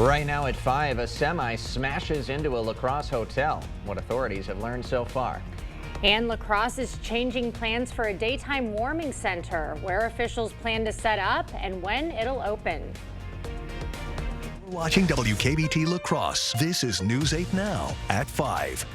Right now at 5, a semi smashes into a La Crosse hotel. What authorities have learned so far. And La Crosse is changing plans for a daytime warming center, where officials plan to set up and when it'll open. We're watching WKBT La Crosse. This is News 8 Now at 5.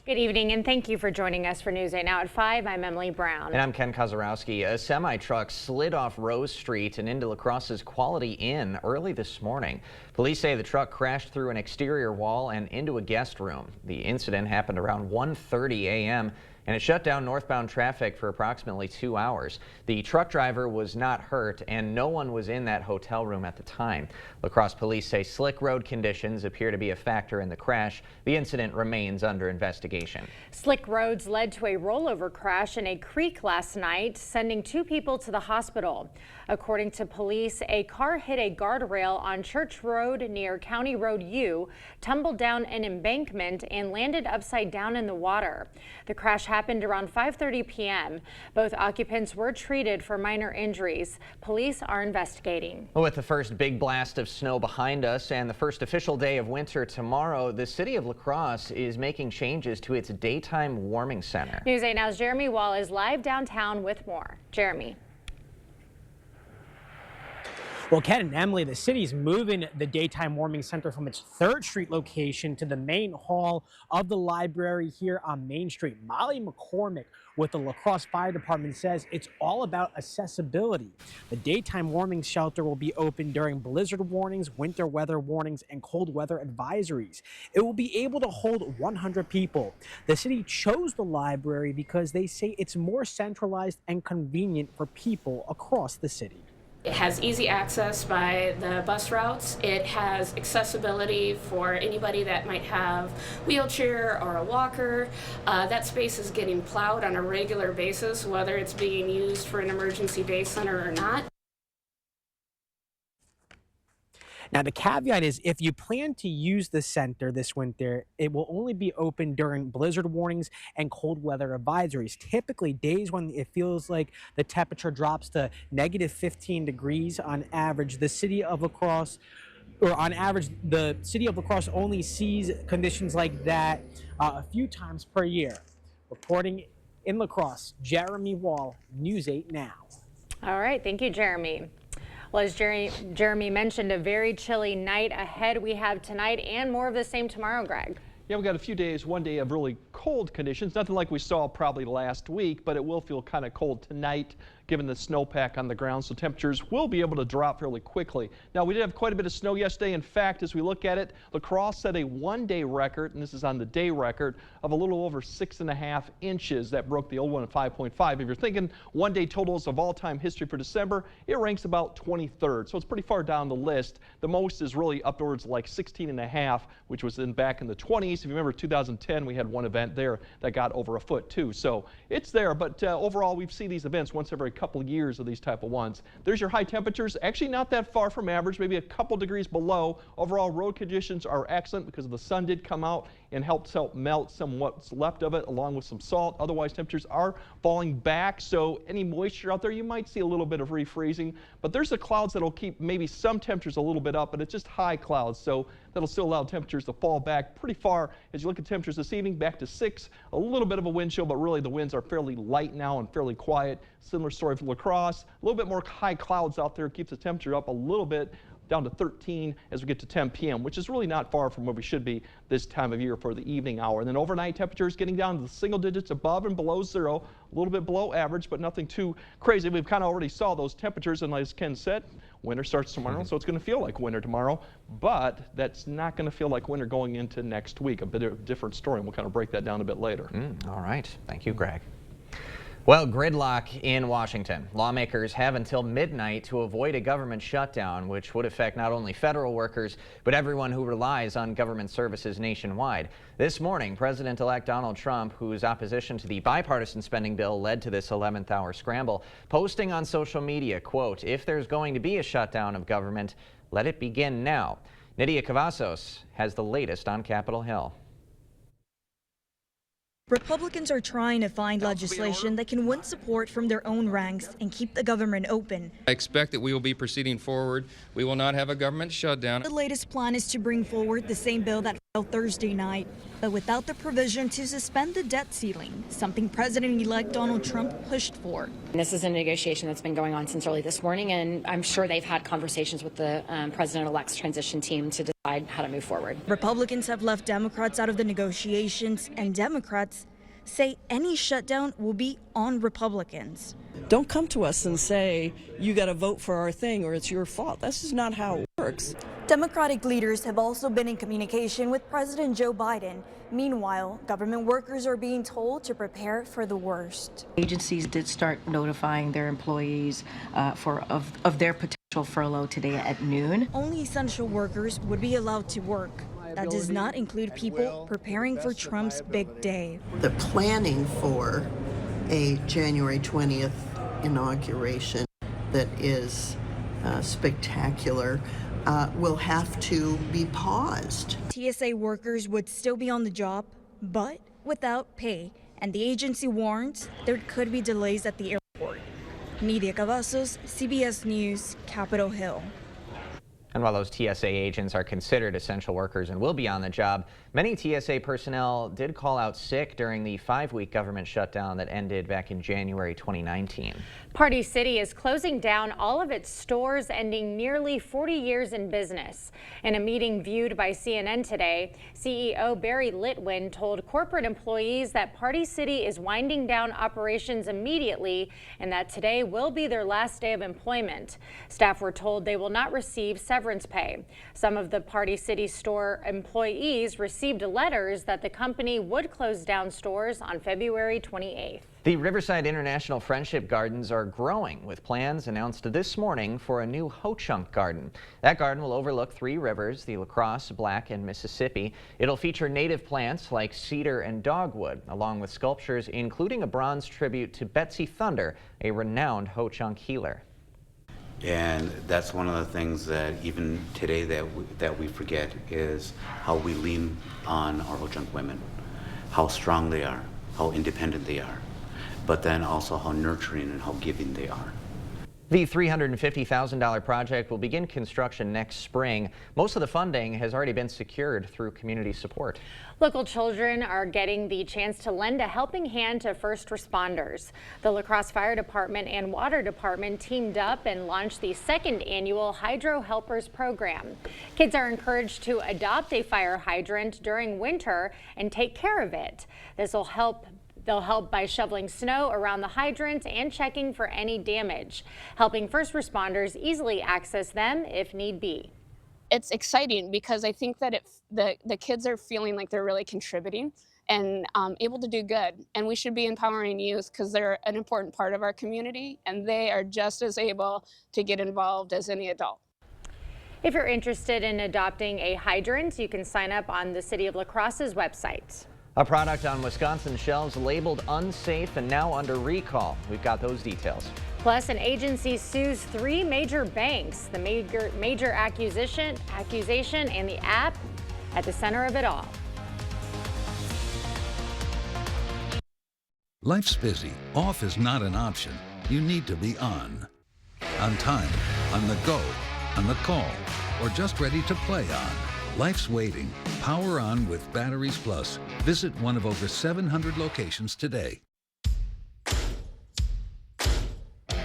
Good evening, and thank you for joining us for News 8 Now at 5. I'm Emily Brown. And I'm Ken Kozarowski. A semi-truck slid off Rose Street and into La Crosse's Quality Inn early this morning. Police say the truck crashed through an exterior wall and into a guest room. The incident happened around 1:30 a.m. and it shut down northbound traffic for approximately 2 hours. The truck driver was not hurt and no one was in that hotel room at the time. La Crosse police say slick road conditions appear to be a factor in the crash. The incident remains under investigation. Slick roads led to a rollover crash in a creek last night, sending 2 people to the hospital. According to police, a car hit a guardrail on Church Road near County Road U, tumbled down an embankment, and landed upside down in the water. The crash happened around 5:30 p.m. Both occupants were treated for minor injuries. Police are investigating. With the first big blast of snow behind us and the first official day of winter tomorrow, the city of La Crosse is making changes to its daytime warming center. News 8 Now's Jeremy Wall is live downtown with more. Jeremy. Well, Ken and Emily, the city's moving the daytime warming center from its 3rd Street location to the main hall of the library here on Main Street. Molly McCormick with the La Crosse Fire Department says it's all about accessibility. The daytime warming shelter will be open during blizzard warnings, winter weather warnings, and cold weather advisories. It will be able to hold 100 people. The city chose the library because they say it's more centralized and convenient for people across the city. It has easy access by the bus routes. It has accessibility for anybody that might have wheelchair or a walker. That space is getting plowed on a regular basis, whether it's being used for an emergency day center or not. Now, the caveat is if you plan to use the center this winter, it will only be open during blizzard warnings and cold weather advisories. Typically, days when it feels like the temperature drops to -15 degrees on average, the city of La Crosse, or on average, the city of La Crosse only sees conditions like that a few times per year. Reporting in La Crosse, Jeremy Wall, News 8 Now. All right, thank you, Jeremy. Well, as Jeremy mentioned, a very chilly night ahead we have tonight and more of the same tomorrow, Greg. Yeah, we got a few days, one day of really cold conditions. Nothing like we saw probably last week, but it will feel kind of cold tonight given the snowpack on the ground, so temperatures will be able to drop fairly quickly. Now, we did have quite a bit of snow yesterday. In fact, as we look at it, La Crosse set a one-day record, and this is on the day record, of a little over 6.5 inches. That broke the old one at 5.5. If you're thinking one-day totals of all-time history for December, it ranks about 23rd, so it's pretty far down the list. The most is really upwards like 16.5, which was back in the 20s. If you remember 2010, we had one event there that got over a foot too. So it's there, but overall, we see these events once every couple years of these type of ones. There's your high temperatures, actually not that far from average, maybe a couple degrees below. Overall, road conditions are excellent because the sun did come out and help melt some what's left of it along with some salt. Otherwise, temperatures are falling back, so any moisture out there, you might see a little bit of refreezing, but there's the clouds that'll keep maybe some temperatures a little bit up, but it's just high clouds, so that'll still allow temperatures to fall back pretty far. As you look at temperatures this evening, back to 6, a little bit of a wind chill, but really the winds are fairly light now and fairly quiet. Similar story for La Crosse. A little bit more high clouds out there, keeps the temperature up a little bit, down to 13 as we get to 10 p.m., which is really not far from where we should be this time of year for the evening hour. And then overnight temperatures getting down to the single digits above and below zero, a little bit below average, but nothing too crazy. We've kind of already saw those temperatures, and as Ken said, winter starts tomorrow, so it's going to feel like winter tomorrow, but that's not going to feel like winter going into next week. A bit of a different story, and we'll kind of break that down a bit later. All right. Thank you, Greg. Well, gridlock in Washington. Lawmakers have until midnight to avoid a government shutdown, which would affect not only federal workers, but everyone who relies on government services nationwide. This morning, President-elect Donald Trump, whose opposition to the bipartisan spending bill led to this 11th hour scramble, posting on social media, quote, "If there's going to be a shutdown of government, let it begin now." Nydia Cavazos has the latest on Capitol Hill. Republicans are trying to find legislation that can win support from their own ranks and keep the government open. I expect that we will be proceeding forward. We will not have a government shutdown. The latest plan is to bring forward the same bill that filed Thursday night, but without the provision to suspend the debt ceiling, something President-elect Donald Trump pushed for. This is a negotiation that's been going on since early this morning, and I'm sure they've had conversations with the President-elect's transition team to decide how to move forward. Republicans have left Democrats out of the negotiations, and Democrats say any shutdown will be on Republicans. Don't come to us and say, you got to vote for our thing or it's your fault. This is not how it works. Democratic leaders have also been in communication with President Joe Biden. Meanwhile, government workers are being told to prepare for the worst. Agencies did start notifying their employees of their potential furlough today at noon. Only essential workers would be allowed to work. That does not include people preparing for Trump's big day. The planning for a January 20th inauguration that is spectacular will have to be paused. TSA workers would still be on the job, but without pay, and the agency warns there could be delays at the airport. Nidia Cavazos, CBS News, Capitol Hill. And while those TSA agents are considered essential workers and will be on the job, many TSA personnel did call out sick during the 5-week government shutdown that ended back in January 2019. Party City is closing down all of its stores, ending nearly 40 years in business. In a meeting viewed by CNN today, CEO Barry Litwin told corporate employees that Party City is winding down operations immediately and that today will be their last day of employment. Staff were told they will not receive severance pay. Some of the Party City store employees received letters that the company would close down stores on February 28th. The Riverside International Friendship Gardens are growing, with plans announced this morning for a new Ho-Chunk garden. That garden will overlook 3 rivers, the La Crosse, Black, and Mississippi. It'll feature native plants like cedar and dogwood, along with sculptures including a bronze tribute to Betsy Thunder, a renowned Ho-Chunk healer. And that's one of the things that even today that we forget is how we lean on our Ho-Chunk women, how strong they are, how independent they are, but then also how nurturing and how giving they are. The $350,000 project will begin construction next spring. Most of the funding has already been secured through community support. Local children are getting the chance to lend a helping hand to first responders. The La Crosse Fire Department and Water Department teamed up and launched the 2nd annual Hydro Helpers program. Kids are encouraged to adopt a fire hydrant during winter and take care of it. This will help. They'll help by shoveling snow around the hydrants and checking for any damage, helping first responders easily access them if need be. It's exciting because I think that the kids are feeling like they're really contributing and able to do good. And we should be empowering youth because they're an important part of our community and they are just as able to get involved as any adult. If you're interested in adopting a hydrant, you can sign up on the City of La Crosse's website. A product on Wisconsin shelves labeled unsafe and now under recall. We've got those details. Plus, an agency sues 3 major banks. The major accusation and the app at the center of it all. Life's busy. Off is not an option. You need to be on. On time, on the go, on the call, or just ready to play on. Life's waiting. Power on with Batteries Plus. Visit one of over 700 locations today.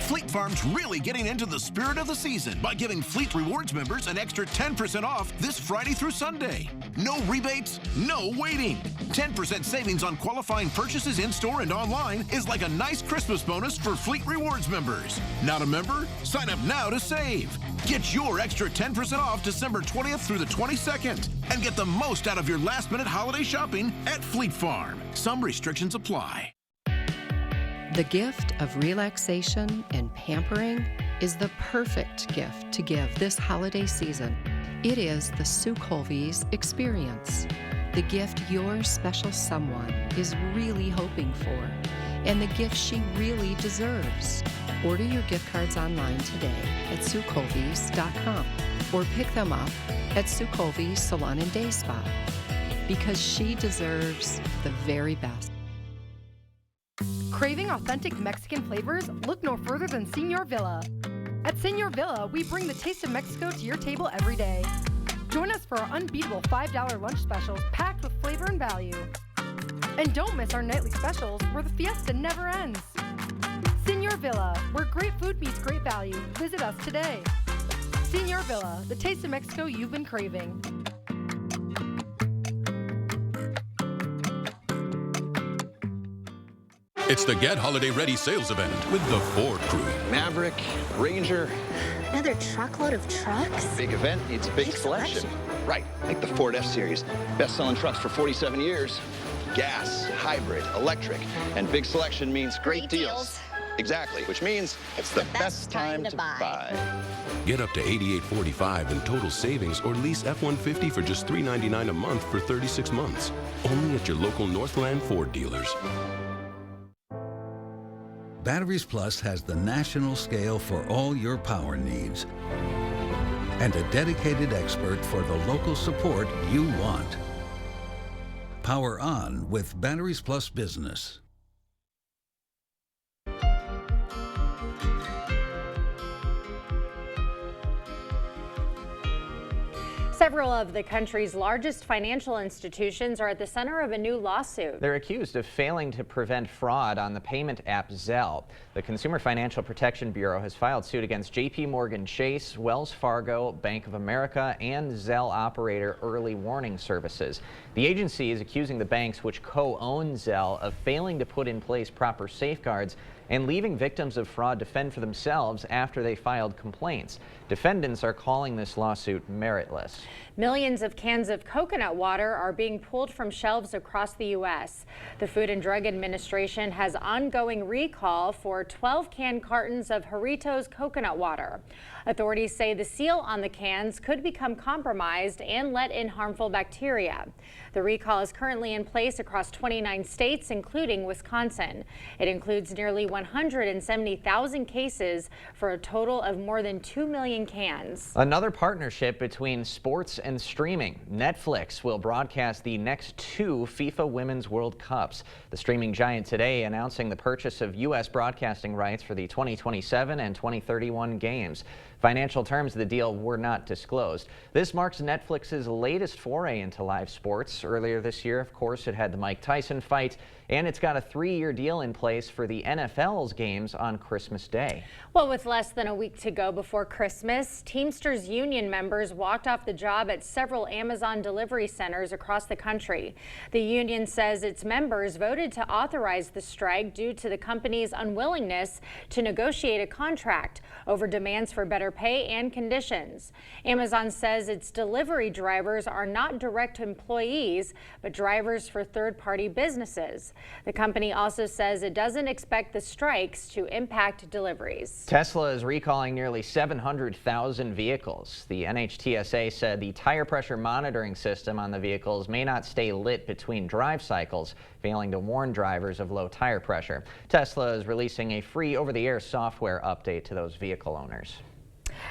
Fleet Farm's really getting into the spirit of the season by giving Fleet Rewards members an extra 10% off this Friday through Sunday. No rebates, no waiting. 10% savings on qualifying purchases in-store and online is like a nice Christmas bonus for Fleet Rewards members. Not a member? Sign up now to save. Get your extra 10% off December 20th through the 22nd and get the most out of your last-minute holiday shopping at Fleet Farm. Some restrictions apply. The gift of relaxation and pampering is the perfect gift to give this holiday season. It is the Sue Colvey's experience, the gift your special someone is really hoping for, and the gift she really deserves. Order your gift cards online today at SueColveys.com or pick them up at Sue Colvey's Salon and Day Spa, because she deserves the very best. Craving authentic Mexican flavors? Look no further than Señor Villa. At Señor Villa, we bring the taste of Mexico to your table every day. Join us for our unbeatable $5 lunch specials packed with flavor and value. And don't miss our nightly specials where the fiesta never ends. Señor Villa, where great food meets great value. Visit us today. Señor Villa, the taste of Mexico you've been craving. It's the Get Holiday Ready sales event with the Ford crew. Maverick, Ranger. Another truckload of trucks? Big event needs a big selection. Right, like the Ford F-Series. Best-selling trucks for 47 years. Gas, hybrid, electric, and big selection means great deals. Exactly, which means it's the best time to buy. Get up to $88.45 in total savings or lease F-150 for just $399 a month for 36 months. Only at your local Northland Ford dealers. Batteries Plus has the national scale for all your power needs and a dedicated expert for the local support you want. Power on with Batteries Plus Business. Several of the country's largest financial institutions are at the center of a new lawsuit. They're accused of failing to prevent fraud on the payment app Zelle. The Consumer Financial Protection Bureau has filed suit against JP Morgan Chase, Wells Fargo, Bank of America, and Zelle operator Early Warning Services. The agency is accusing the banks, which co-own Zelle, of failing to put in place proper safeguards and leaving victims of fraud to fend for themselves after they filed complaints. Defendants are calling this lawsuit meritless. Millions of cans of coconut water are being pulled from shelves across the U.S. The Food and Drug Administration has ongoing recall for 12-can cartons of Jarritos coconut water. Authorities say the seal on the cans could become compromised and let in harmful bacteria. The recall is currently in place across 29 states, including Wisconsin. It includes nearly 170,000 cases for a total of more than 2 million cans. Another partnership between sports and streaming. Netflix will broadcast the next 2 FIFA Women's World Cups. The streaming giant today announcing the purchase of U.S. broadcasting rights for the 2027 and 2031 games. Financial terms of the deal were not disclosed. This marks Netflix's latest foray into live sports. Earlier this year, of course, it had the Mike Tyson fight, and it's got a 3-year deal in place for the NFL's games on Christmas Day. Well, with less than a week to go before Christmas, Teamsters union members walked off the job at several Amazon delivery centers across the country. The union says its members voted to authorize the strike due to the company's unwillingness to negotiate a contract over demands for better pay and conditions. Amazon says its delivery drivers are not direct employees, but drivers for third-party businesses. The company also says it doesn't expect the strikes to impact deliveries. Tesla is recalling nearly 700,000 vehicles. The NHTSA said the tire pressure monitoring system on the vehicles may not stay lit between drive cycles, failing to warn drivers of low tire pressure. Tesla is releasing a free over-the-air software update to those vehicle owners.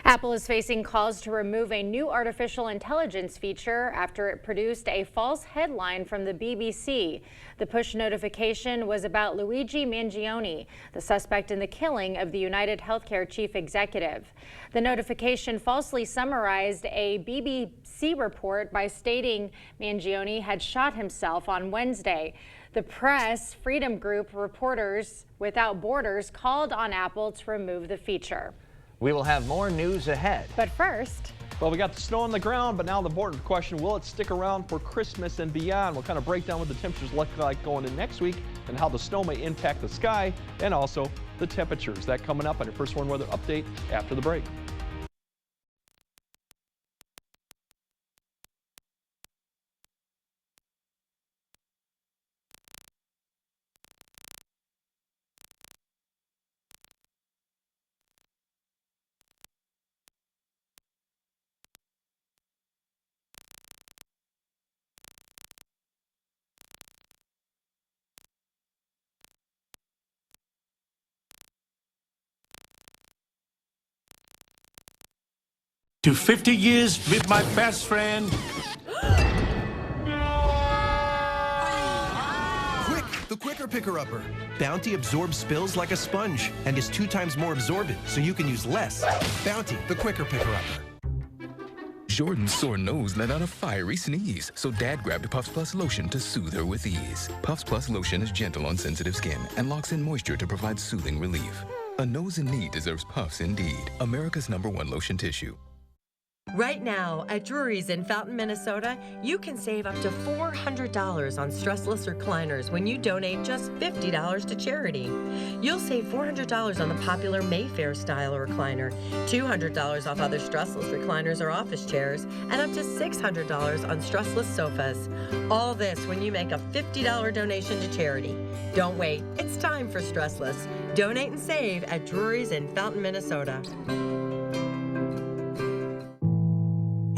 Apple is facing calls to remove a new artificial intelligence feature after it produced a false headline from the BBC. The push notification was about Luigi Mangione, the suspect in the killing of the United Healthcare chief executive. The notification falsely summarized a BBC report by stating Mangione had shot himself on Wednesday. The press freedom group Reporters Without Borders called on Apple to remove the feature. We will have more news ahead. But first, well, we got the snow on the ground, but now the important question, will it stick around for Christmas and beyond? We'll kind of break down what the temperatures look like going into next week and how the snow may impact the sky and also the temperatures. That coming up on your First Warn Weather Update after the break. To 50 years with my best friend. Quick, the the quicker picker-upper. Bounty absorbs spills like a sponge and is 2 times more absorbent, so you can use less. Bounty, the quicker picker-upper. Jordan's sore nose let out a fiery sneeze, so Dad grabbed Puffs Plus lotion to soothe her with ease. Puffs Plus lotion is gentle on sensitive skin and locks in moisture to provide soothing relief. A nose in need deserves Puffs indeed. America's #1 lotion tissue. Right now, at Drury's in Fountain, Minnesota, you can save up to $400 on stressless recliners when you donate just $50 to charity. You'll save $400 on the popular Mayfair style recliner, $200 off other stressless recliners or office chairs, and up to $600 on stressless sofas. All this when you make a $50 donation to charity. Don't wait, it's time for stressless. Donate and save at Drury's in Fountain, Minnesota.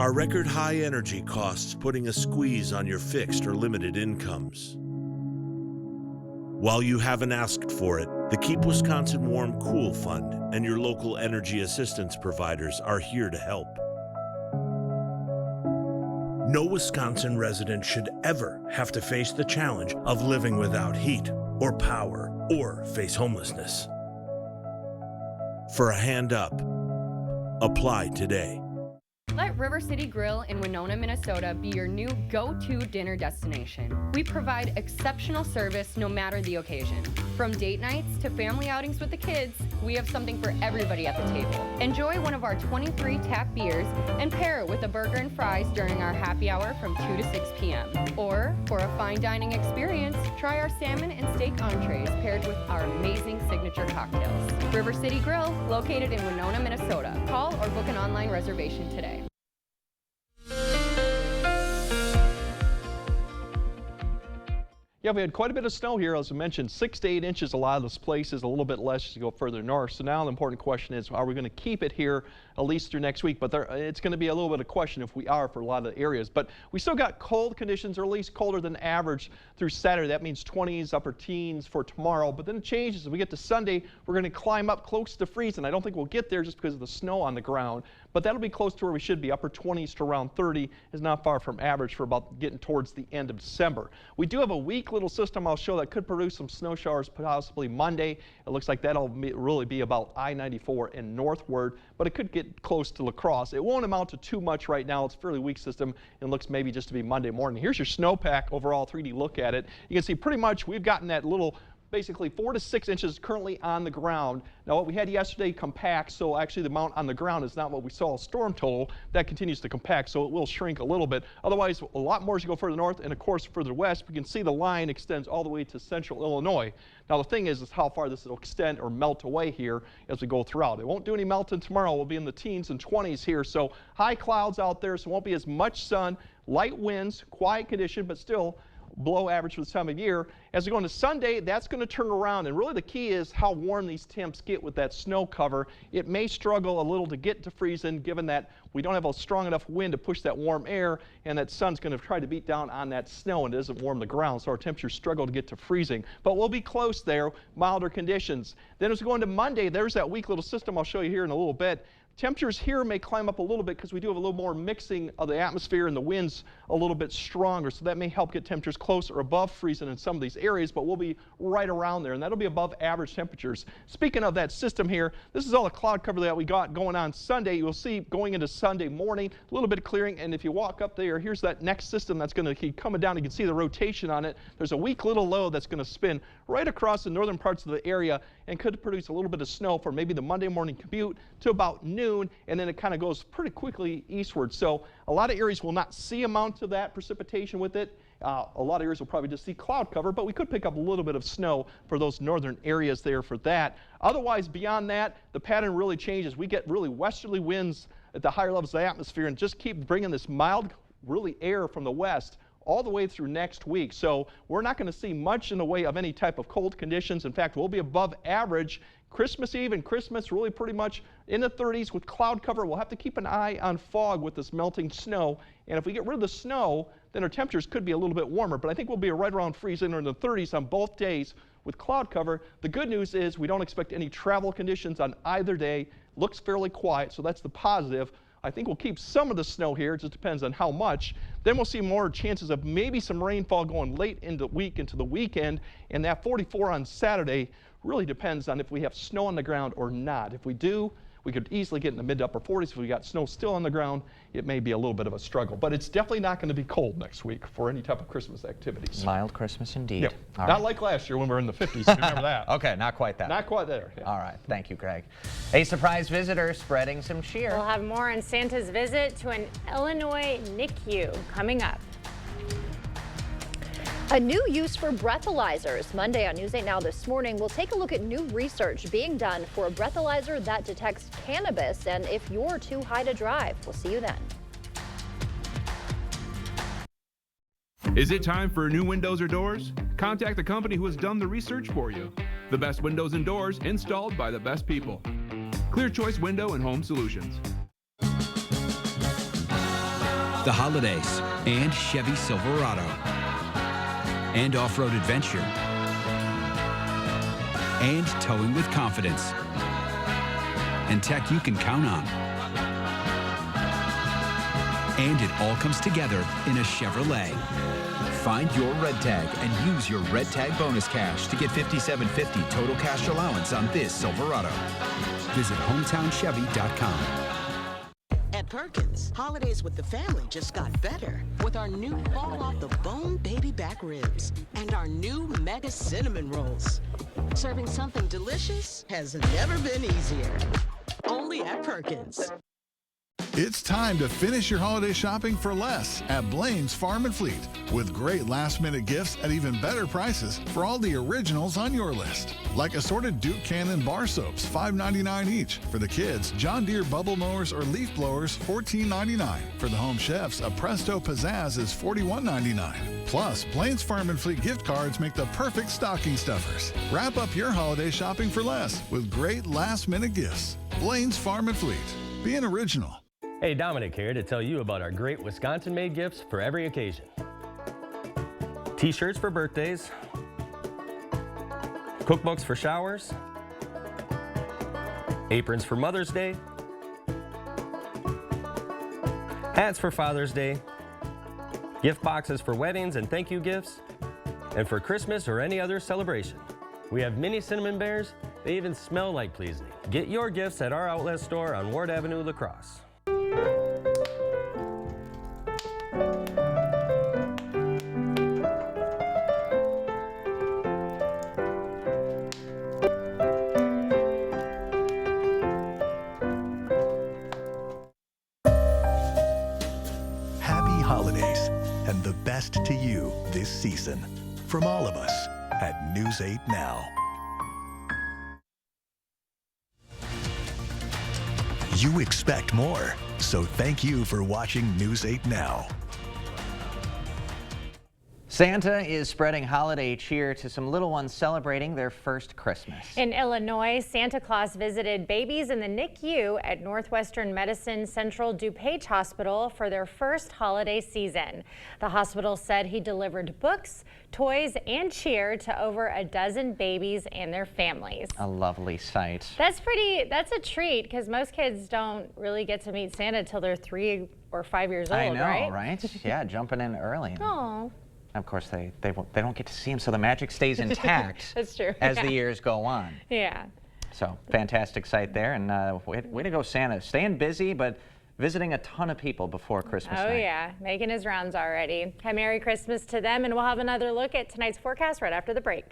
Are record high energy costs putting a squeeze on your fixed or limited incomes? While you haven't asked for it, the Keep Wisconsin Warm Cool Fund and your local energy assistance providers are here to help. No Wisconsin resident should ever have to face the challenge of living without heat or power or face homelessness. For a hand up, apply today. Let River City Grill in Winona, Minnesota be your new go-to dinner destination. We provide exceptional service no matter the occasion. From date nights to family outings with the kids, we have something for everybody at the table. Enjoy one of our 23 tap beers and pair it with a burger and fries during our happy hour from 2 to 6 p.m. Or, for a fine dining experience, try our salmon and steak entrees paired with our amazing signature cocktails. River City Grill, located in Winona, Minnesota. Call or book an online reservation today. Yeah, we had quite a bit of snow here, as I mentioned, 6 to 8 inches. A lot of those places, a little bit less as you go further north. So now the important question is, are we going to keep it here at least through next week? But it's going to be a little bit of question if we are for a lot of the areas. But we still got cold conditions, or at least colder than average through Saturday. That means 20s, upper teens for tomorrow. But then it changes. As we get to Sunday, we're going to climb up close to freezing. I don't think we'll get there just because of the snow on the ground. But that'll be close to where we should be. Upper 20s to around 30 is not far from average for about getting towards the end of December. We do have a weak little system I'll show that could produce some snow showers possibly Monday. It looks like that'll really be about I-94 and northward, but it could get close to La Crosse. It won't amount to too much right now. It's a fairly weak system and looks maybe just to be Monday morning. Here's your snowpack overall, 3D look at it. You can see pretty much we've gotten that little basically 4 to 6 inches currently on the ground. Now what we had yesterday compact, so actually the amount on the ground is not what we saw storm total. That continues to compact, so it will shrink a little bit. Otherwise, a lot more as you go further north, and of course further west. We can see the line extends all the way to central Illinois. Now the thing is how far this will extend or melt away here as we go throughout. It won't do any melting tomorrow. We'll be in the teens and 20s here, so high clouds out there, so it won't be as much sun, light winds, quiet condition, but still below average for this time of year. As we go into Sunday, that's going to turn around, and really the key is how warm these temps get with that snow cover. It may struggle a little to get to freezing, given that we don't have a strong enough wind to push that warm air, and that sun's going to try to beat down on that snow, and it doesn't warm the ground, so our temperatures struggle to get to freezing. But we'll be close there, milder conditions. Then as we go into Monday, there's that weak little system I'll show you here in a little bit. Temperatures here may climb up a little bit because we do have a little more mixing of the atmosphere and the winds a little bit stronger, so that may help get temperatures close or above freezing in some of these areas, but we'll be right around there, and that'll be above average temperatures. Speaking of that system here, this is all the cloud cover that we got going on Sunday. You'll see going into Sunday morning, a little bit of clearing, and if you walk up there, here's that next system that's going to keep coming down. You can see the rotation on it. There's a weak little low that's going to spin right across the northern parts of the area and could produce a little bit of snow for maybe the Monday morning commute to about noon, and then it kind of goes pretty quickly eastward. So a lot of areas will not see amounts of that precipitation with it. A lot of areas will probably just see cloud cover, but we could pick up a little bit of snow for those northern areas there for that. Otherwise, beyond that, the pattern really changes. We get really westerly winds at the higher levels of the atmosphere and just keep bringing this mild, really air from the west all the way through next week. So we're not going to see much in the way of any type of cold conditions. In fact, we'll be above average. Christmas Eve and Christmas really pretty much in the 30s with cloud cover. We'll have to keep an eye on fog with this melting snow. And if we get rid of the snow, then our temperatures could be a little bit warmer. But I think we'll be right around freezing or in the 30s on both days with cloud cover. The good news is we don't expect any travel conditions on either day. Looks fairly quiet, so that's the positive. I think we'll keep some of the snow here. It just depends on how much. Then we'll see more chances of maybe some rainfall going late into the week, into the weekend. And that 44 on Saturday really depends on if we have snow on the ground or not. If we do, we could easily get in the mid to upper 40s. If we got snow still on the ground, it may be a little bit of a struggle. But it's definitely not going to be cold next week for any type of Christmas activities. Mild Christmas indeed. Yep. All Not right. like last year when we were in the 50s. Remember that? Okay, not quite that. Not quite there. Yeah. All right, thank you, Greg. A surprise visitor spreading some cheer. We'll have more on Santa's visit to an Illinois NICU coming up. A new use for breathalyzers. Monday on News 8 Now this morning, we'll take a look at new research being done for a breathalyzer that detects cannabis and if you're too high to drive. We'll see you then. Is it time for new windows or doors? Contact the company who has done the research for you. The best windows and doors installed by the best people. Clear Choice Window and Home Solutions. The holidays and Chevy Silverado and off-road adventure and towing with confidence and tech you can count on. And it all comes together in a Chevrolet. Find your red tag and use your red tag bonus cash to get $5,750 total cash allowance on this Silverado. Visit HometownChevy.com. At Perkins, holidays with the family just got better with our new fall off the bone baby back ribs and our new mega cinnamon rolls. Serving something delicious has never been easier. Only at Perkins. It's time to finish your holiday shopping for less at Blaine's Farm and Fleet with great last-minute gifts at even better prices for all the originals on your list. Like assorted Duke Cannon bar soaps, $5.99 each. For the kids, John Deere bubble mowers or leaf blowers, $14.99. For the home chefs, a Presto Pizzazz is $41.99. Plus, Blaine's Farm and Fleet gift cards make the perfect stocking stuffers. Wrap up your holiday shopping for less with great last-minute gifts. Blaine's Farm and Fleet. Being original. Hey, Dominic here to tell you about our great Wisconsin-made gifts for every occasion. T-shirts for birthdays, cookbooks for showers, aprons for Mother's Day, hats for Father's Day, gift boxes for weddings and thank you gifts, and for Christmas or any other celebration. We have mini cinnamon bears. They even smell like pleasing. Get your gifts at our outlet store on Ward Avenue, La Crosse. Happy holidays and the best to you this season from all of us at News 8 Now. You expect more, so thank you for watching News 8 Now. Santa is spreading holiday cheer to some little ones celebrating their first Christmas. In Illinois, Santa Claus visited babies in the NICU at Northwestern Medicine Central DuPage Hospital for their first holiday season. The hospital said he delivered books, toys, and cheer to over a dozen babies and their families. A lovely sight. That's a treat because most kids don't really get to meet Santa till they're 3 or 5 years old, I know, right? right? Yeah, jumping in early. Oh. Of course, they don't get to see him, so the magic stays intact. That's true. As the years go on. Yeah. So, fantastic sight there, and way to go, Santa. Staying busy, but visiting a ton of people before Christmas night. Oh, yeah, making his rounds already. Hi, Merry Christmas to them, and we'll have another look at tonight's forecast right after the break.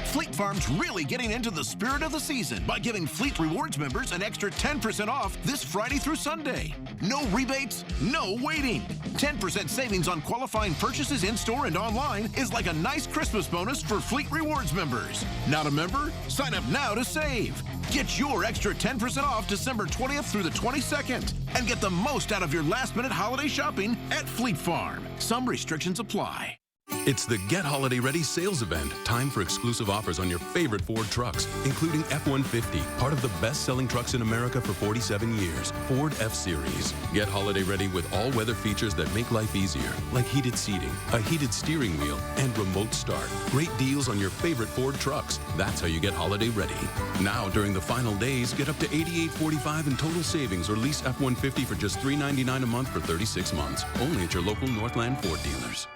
Fleet Farm's really getting into the spirit of the season by giving Fleet Rewards members an extra 10% off this Friday through Sunday. No rebates, no waiting. 10% savings on qualifying purchases in-store and online is like a nice Christmas bonus for Fleet Rewards members. Not a member? Sign up now to save. Get your extra 10% off December 20th through the 22nd and get the most out of your last-minute holiday shopping at Fleet Farm. Some restrictions apply. It's the Get Holiday Ready sales event. Time for exclusive offers on your favorite Ford trucks, including F-150, part of the best-selling trucks in America for 47 years. Ford F-Series. Get holiday ready with all-weather features that make life easier, like heated seating, a heated steering wheel, and remote start. Great deals on your favorite Ford trucks. That's how you get holiday ready. Now, during the final days, get up to $88.45 in total savings or lease F-150 for just $399 a month for 36 months. Only at your local Northland Ford dealers.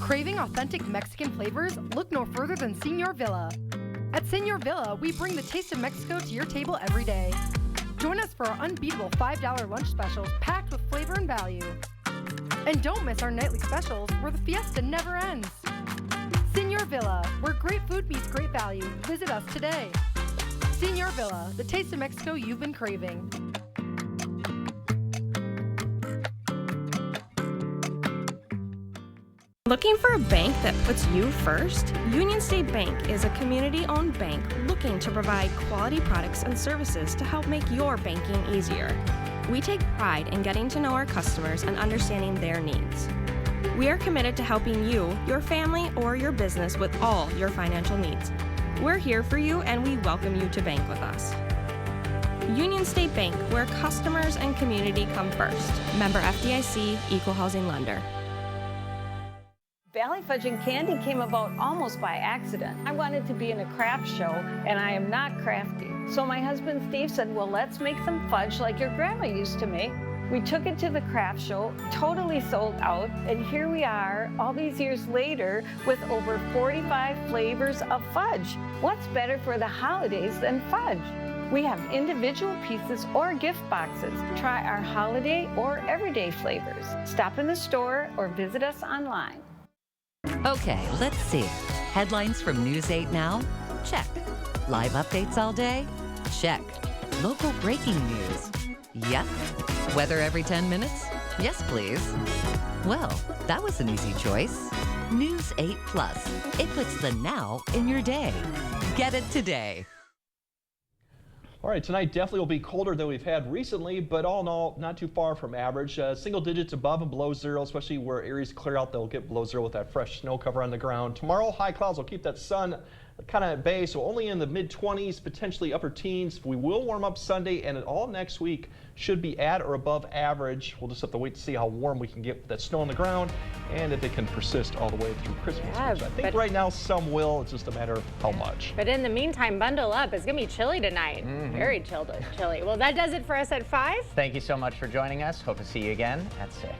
Craving authentic Mexican flavors? Look no further than Señor Villa. At Señor Villa, we bring the taste of Mexico to your table every day. Join us for our unbeatable $5 lunch specials packed with flavor and value. And don't miss our nightly specials where the fiesta never ends. Señor Villa, where great food meets great value. Visit us today. Señor Villa, the taste of Mexico you've been craving. Looking for a bank that puts you first? Union State Bank is a community-owned bank looking to provide quality products and services to help make your banking easier. We take pride in getting to know our customers and understanding their needs. We are committed to helping you, your family, or your business with all your financial needs. We're here for you and we welcome you to bank with us. Union State Bank, where customers and community come first. Member FDIC, Equal Housing Lender. Valley Fudge and Candy came about almost by accident. I wanted to be in a craft show, and I am not crafty. So my husband Steve said, well, let's make some fudge like your grandma used to make. We took it to the craft show, totally sold out, and here we are all these years later with over 45 flavors of fudge. What's better for the holidays than fudge? We have individual pieces or gift boxes. Try our holiday or everyday flavors. Stop in the store or visit us online. Okay, let's see. Headlines from News 8 Now? Check. Live updates all day? Check. Local breaking news? Yep. Weather every 10 minutes? Yes, please. Well, that was an easy choice. News 8 Plus. It puts the now in your day. Get it today. All right, tonight definitely will be colder than we've had recently, but all in all, not too far from average. Single digits above and below zero, especially where areas clear out, they'll get below zero with that fresh snow cover on the ground. Tomorrow, high clouds will keep that sun kind of at bay, so only in the mid-20s, potentially upper teens. We will warm up Sunday, and all next week should be at or above average. We'll just have to wait to see how warm we can get with that snow on the ground and if it can persist all the way through Christmas. Yeah, which I think right now some will. It's just a matter of how much. But in the meantime, bundle up. It's going to be chilly tonight. Very chilly. Well, that does it for us at 5. Thank you so much for joining us. Hope to see you again at 6.